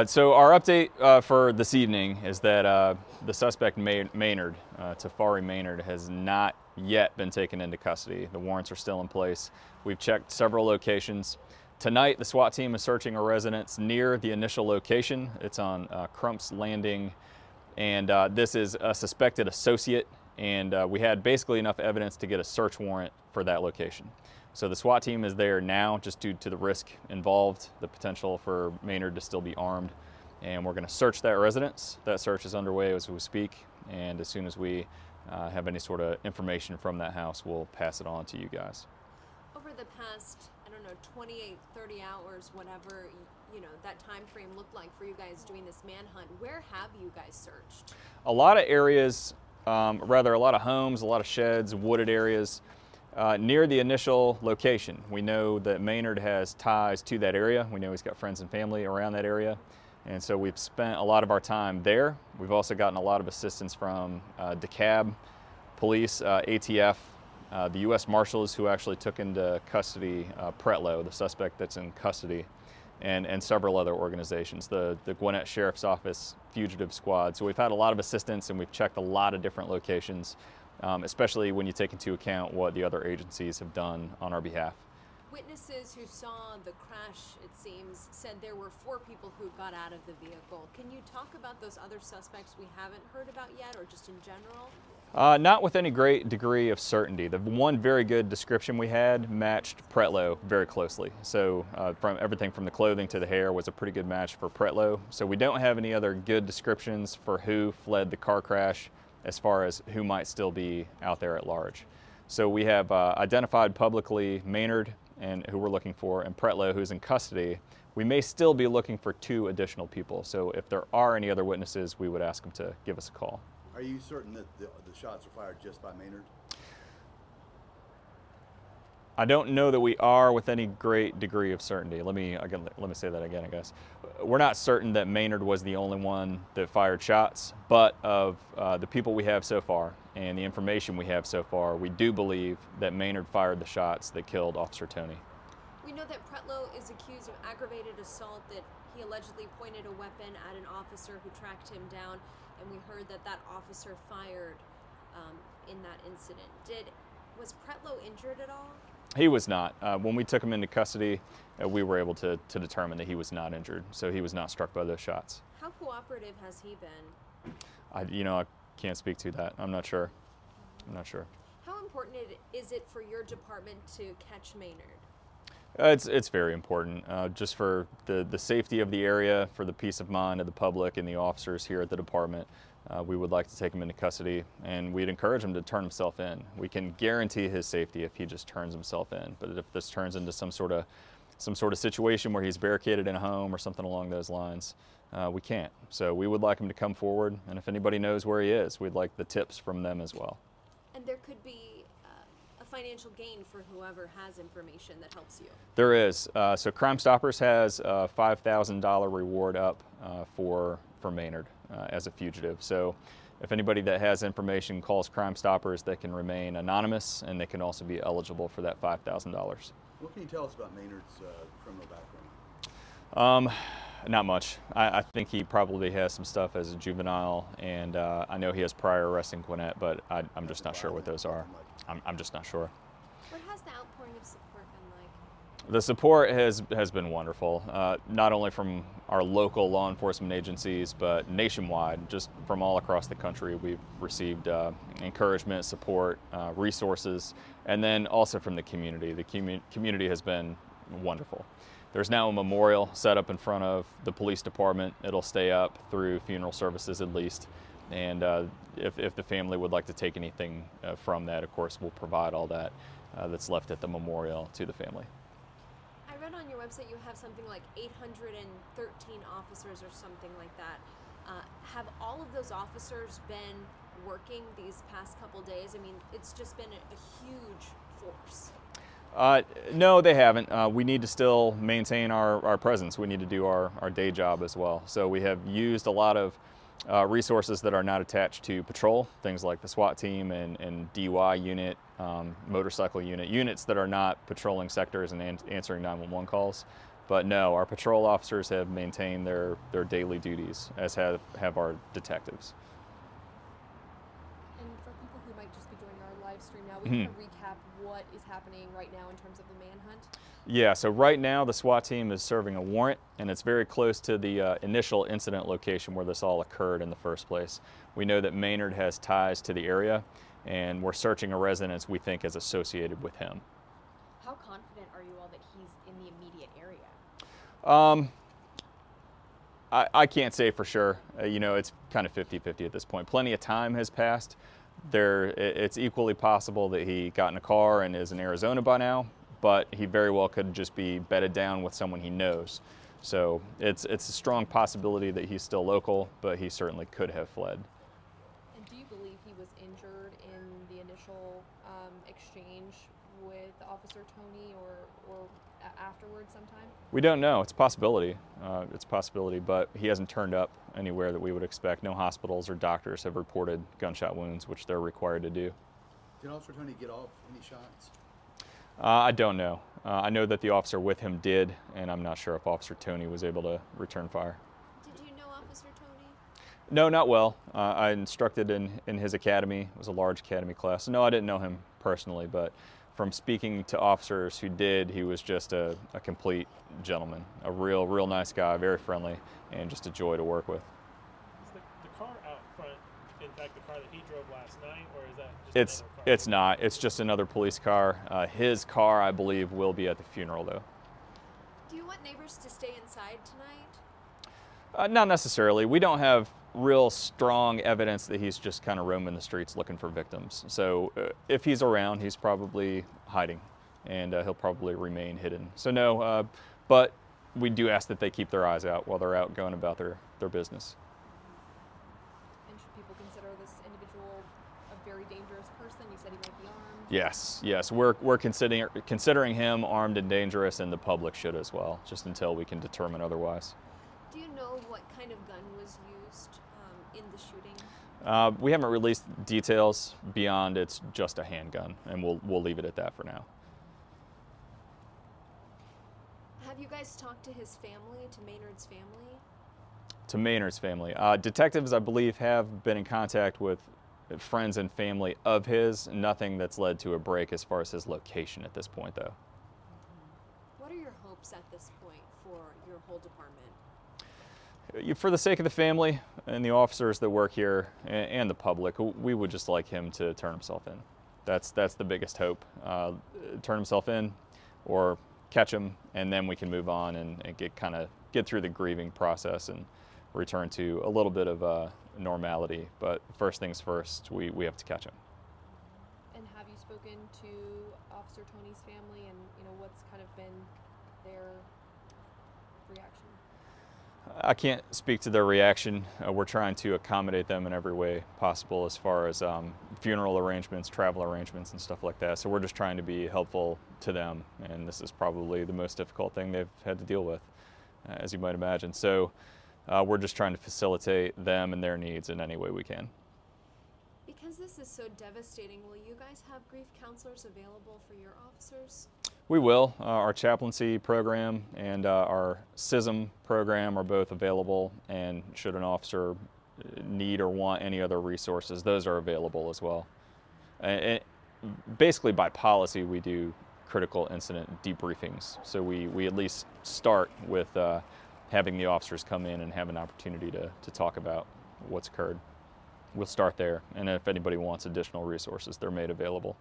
So our update for this evening is that the suspect Maynard, Tafari Maynard, has not yet been taken into custody. The warrants are still in place. We've checked several locations. Tonight, the SWAT team is searching a residence near the initial location. It's on Crump's Landing, and this is a suspected associate, and we had basically enough evidence to get a search warrant for that location. So the SWAT team is there now just due to the risk involved, the potential for Maynard to still be armed. And we're going to search that residence. That search is underway as we speak. And as soon as we have any sort of information from that house, we'll pass it on to you guys. Over the past, I don't know, 28, 30 hours, whatever, you know, that time frame looked like for you guys doing this manhunt, where have you guys searched? A lot of areas, a lot of homes, a lot of sheds, wooded areas. Near the initial location, we know that Maynard has ties to that area. We know he's got friends and family around that area. And so we've spent a lot of our time there. We've also gotten a lot of assistance from DeKalb Police, ATF, the U.S. Marshals who actually took into custody Pretlow, the suspect that's in custody, and several other organizations, the Gwinnett Sheriff's Office Fugitive Squad. So we've had a lot of assistance and we've checked a lot of different locations. Especially when you take into account what the other agencies have done on our behalf. Witnesses who saw the crash, it seems, said there were 4 people who got out of the vehicle. Can you talk about those other suspects we haven't heard about yet, or just in general? Not with any great degree of certainty. The one very good description we had matched Pretlow very closely. So from everything from the clothing to the hair was a pretty good match for Pretlow. So we don't have any other good descriptions for who fled the car crash, as far as who might still be out there at large. So we have identified publicly Maynard, and who we're looking for, and Pretlow, who's in custody. We may still be looking for 2 additional people. So if there are any other witnesses, we would ask them to give us a call. Are you certain that the shots were fired just by Maynard? I don't know that we are with any great degree of certainty. Let me say that again, I guess. We're not certain that Maynard was the only one that fired shots, but of the people we have so far and the information we have so far, we do believe that Maynard fired the shots that killed Officer Tony. We know that Pretlow is accused of aggravated assault, that he allegedly pointed a weapon at an officer who tracked him down, and we heard that that officer fired in that incident. Was Pretlow injured at all? He was not. When we took him into custody, we were able to determine that he was not injured, so he was not struck by those shots. How cooperative has he been? I can't speak to that. I'm not sure. How important is it for your department to catch Maynard? It's very important, just for the safety of the area, for the peace of mind of the public and the officers here at the department. We would like to take him into custody, and we'd encourage him to turn himself in. We can guarantee his safety if he just turns himself in. But if this turns into some sort of situation where he's barricaded in a home or something along those lines, we can't. So we would like him to come forward, and if anybody knows where he is, we'd like the tips from them as well. And there could be a financial gain for whoever has information that helps you. There is. So Crime Stoppers has a $5,000 reward up for Maynard as a fugitive. So if anybody that has information calls Crime Stoppers, they can remain anonymous, and they can also be eligible for that $5,000. What can you tell us about Maynard's criminal background? Not much. I think he probably has some stuff as a juvenile, and I know he has prior arrests in Gwinnett, but I'm just not sure what those are. I'm just not sure. What has the outpouring of support been like? The support has been wonderful, not only from our local law enforcement agencies, but nationwide, just from all across the country. We've received encouragement, support, resources, and then also from the community. The community has been wonderful. There's now a memorial set up in front of the police department. It'll stay up through funeral services at least. And if the family would like to take anything from that, of course, we'll provide all that that's left at the memorial to the family. I read on your website you have something like 813 officers or something like that. Have all of those officers been working these past couple days? I mean, it's just been a huge force. No, they haven't. We need to still maintain our presence. We need to do our day job as well. So we have used a lot of resources that are not attached to patrol, things like the SWAT team and DUI unit, motorcycle unit, units that are not patrolling sectors and answering 911 calls. But no, our patrol officers have maintained their daily duties, as have our detectives. And for people who might just be joining our live stream now, we kind of recap what is happening right now in terms of the manhunt. Yeah, so right now the SWAT team is serving a warrant, and it's very close to the initial incident location where this all occurred in the first place. We know that Maynard has ties to the area, and we're searching a residence we think is associated with him. How confident are you all that he's in the immediate area? I can't say for sure. You know, it's kind of 50-50 at this point. Plenty of time has passed. It's equally possible that he got in a car and is in Arizona by now, but he very well could just be bedded down with someone he knows. So it's a strong possibility that he's still local, but he certainly could have fled. And do you believe he was injured in the initial exchange with Officer Tony or afterwards sometime? We don't know. It's a possibility. But he hasn't turned up anywhere that we would expect. No hospitals or doctors have reported gunshot wounds, which they're required to do. Did Officer Tony get off any shots? I don't know. I know that the officer with him did, and I'm not sure if Officer Tony was able to return fire. Did you know Officer Tony? No, not well. I instructed in his academy. It was a large academy class. So no, I didn't know him personally, but from speaking to officers who did, he was just a complete gentleman, a real nice guy, very friendly, and just a joy to work with. Is the car out front, in fact, the car that he drove last night, or is that just another car? It's not. It's just another police car. His car, I believe, will be at the funeral, though. Do you want neighbors to stay inside tonight? Not necessarily. We don't have real strong evidence that he's just kind of roaming the streets looking for victims. So if he's around, he's probably hiding, and he'll probably remain hidden. So no, but we do ask that they keep their eyes out while they're out going about their business. And should people consider this individual a very dangerous person? You said he might be armed. Yes. We're considering him armed and dangerous, and the public should as well, just until we can determine otherwise. Do you know what kind of gun was used in the shooting? We haven't released details beyond it's just a handgun, and we'll leave it at that for now. Have you guys talked to his family, to Maynard's family? To Maynard's family. Detectives, I believe, have been in contact with friends and family of his. Nothing that's led to a break as far as his location at this point, though. What are your hopes at this point for your whole department? For the sake of the family and the officers that work here and the public, we would just like him to turn himself in. That's the biggest hope. Turn himself in or catch him, and then we can move on and get through the grieving process and return to a little bit of normality. But first things first, we have to catch him. And have you spoken to Officer Tony's family, and what's kind of been their reaction? I can't speak to their reaction. We're trying to accommodate them in every way possible as far as funeral arrangements, travel arrangements, and stuff like that. So we're just trying to be helpful to them, and this is probably the most difficult thing they've had to deal with, as you might imagine. So we're just trying to facilitate them and their needs in any way we can. Because this is so devastating, will you guys have grief counselors available for your officers? We will. Our chaplaincy program and our CISM program are both available, and should an officer need or want any other resources, those are available as well. And basically by policy, we do critical incident debriefings. So we at least start with having the officers come in and have an opportunity to talk about what's occurred. We'll start there, and if anybody wants additional resources, they're made available.